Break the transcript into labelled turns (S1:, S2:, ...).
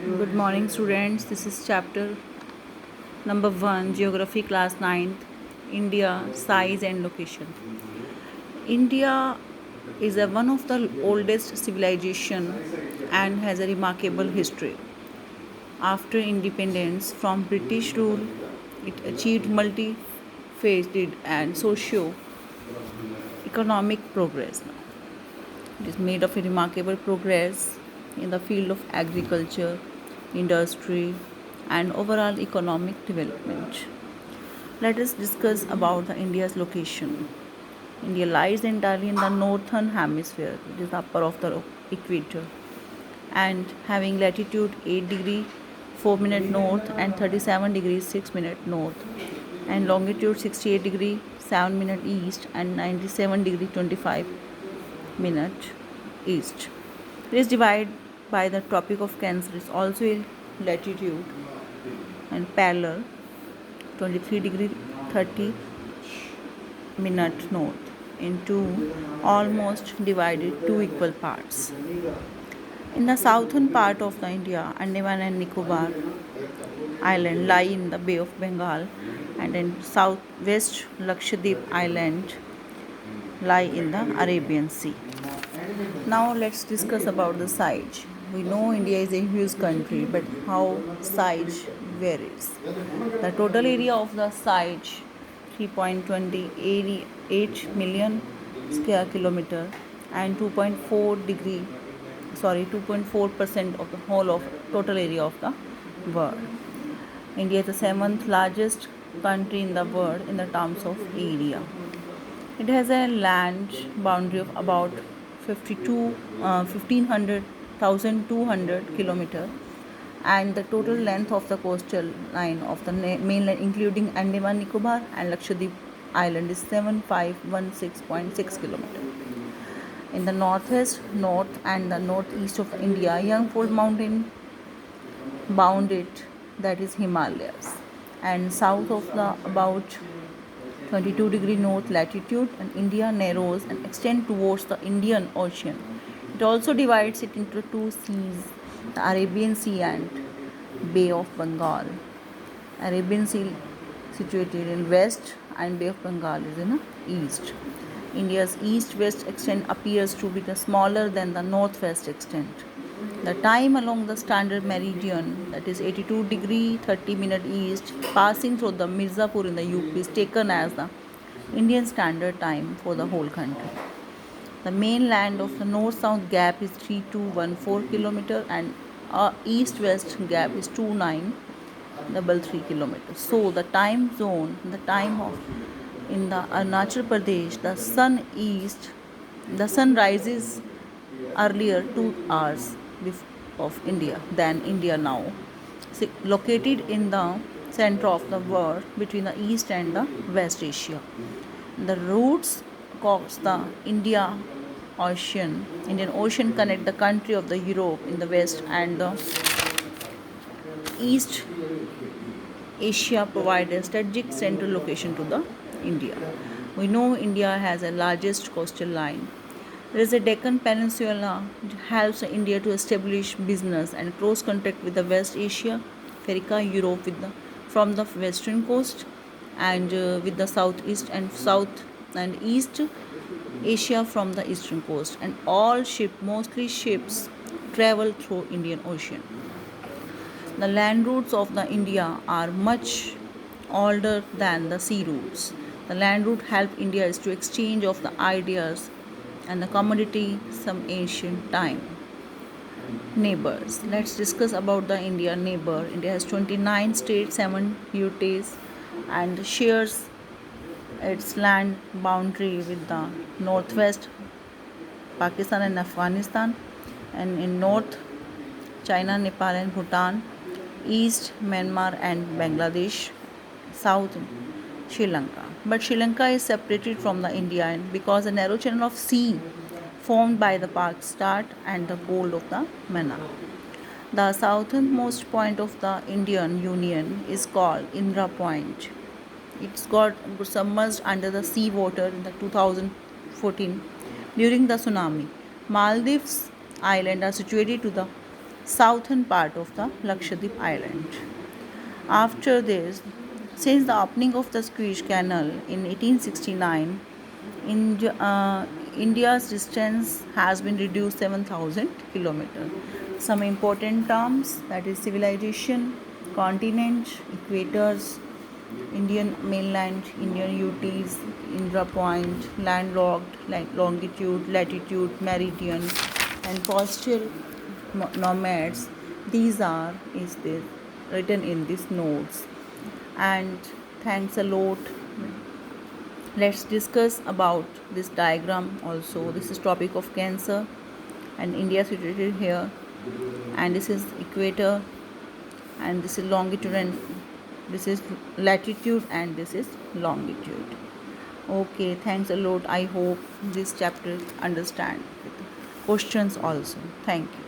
S1: Good morning, students. This is chapter number 1, Geography, class ninth, India, size and location. India is one of the oldest civilization and has a remarkable history. After independence from British rule, it achieved multifaceted and socio-economic progress. It is made of a remarkable progress in the field of agriculture, industry, and overall economic development. Let us discuss about the India's location. India lies entirely in the northern hemisphere, it is the upper of the equator, and having latitude 8 degree 4 minute north and 37 degrees 6 minute north, and longitude 68 degree 7 minute east and 97 degree 25 minute east. It is divided by the Tropic of Cancer. It's also a latitude and parallel 23 degree 30 minute north into almost divided two equal parts. In the southern part of the India, Andaman and Nicobar Island lie in the Bay of Bengal, and in southwest Lakshadweep Island lie in the Arabian Sea. Now let's discuss about the size. We know India is a huge country, but how size varies. The total area of the size 3.28 million square kilometer and 2.4% of the whole of total area of the world. India is the seventh largest country in the world in the terms of area. It has a land boundary of about 1500 kilometer, and the total length of the coastal line of the mainland including Andaman Nicobar and Lakshadweep Island is 7516.6 kilometer. In the northwest, north and the northeast of India, Youngfold Mountain bound it, that is Himalayas, and south of the about 22 degree north latitude, and India narrows and extends towards the Indian Ocean. It also divides it into two seas, the Arabian Sea and Bay of Bengal. Arabian Sea situated in west and Bay of Bengal is in the east. India's east-west extent appears to be smaller than the northwest extent. The time along the standard meridian, that is 82 degree 30 minute east, passing through the Mirzapur in the UP, is taken as the Indian standard time for the whole country. The main land of the north-south gap is 3214 kilometer, and east-west gap is 2933 kilometers. So the time zone, the time of in the Arunachal Pradesh, the sun rises earlier 2 hours of India than India now. Located in the center of the world between the East and the West Asia. The routes across the Indian Ocean connect the country of the Europe in the west and the East Asia, provide a strategic central location to the India. We know India has the largest coastal line. There is a Deccan Peninsula which helps India to establish business and close contact with the West Asia, Africa, Europe from the western coast, and with the south and east Asia from the eastern coast, and mostly ships travel through Indian Ocean. The land routes of the India are much older than the sea routes. The land route helped India is to exchange of the ideas and the commodity some ancient time. Neighbors. Let's discuss about the India neighbor. India has 29 states, 7 UTs, and shares its land boundary with the northwest Pakistan and Afghanistan, and in north China, Nepal and Bhutan, east Myanmar and Bangladesh, south Sri Lanka. But Sri Lanka is separated from the India because a narrow channel of sea formed by the Pak Strait and the Gulf of the Mannar. The southernmost point of the Indian Union is called Indra Point. It got submerged under the sea water in the 2014 during the tsunami. Maldives Island are situated to the southern part of the Lakshadweep island. After this, since the opening of the Suez Canal in 1869, India's distance has been reduced 7,000 kilometers. Some important terms, that is civilization, continent, equators, Indian mainland, Indian UTs, Indra Point, landlocked, like longitude, latitude, meridian, and coastal nomads. These are is this written in these notes. And thanks a lot. Let's discuss about this diagram also. This is topic of Cancer, and India situated here, and this is equator, and this is longitude, and this is latitude, and this is longitude. Okay, thanks a lot. I hope this chapter understand questions also. Thank you.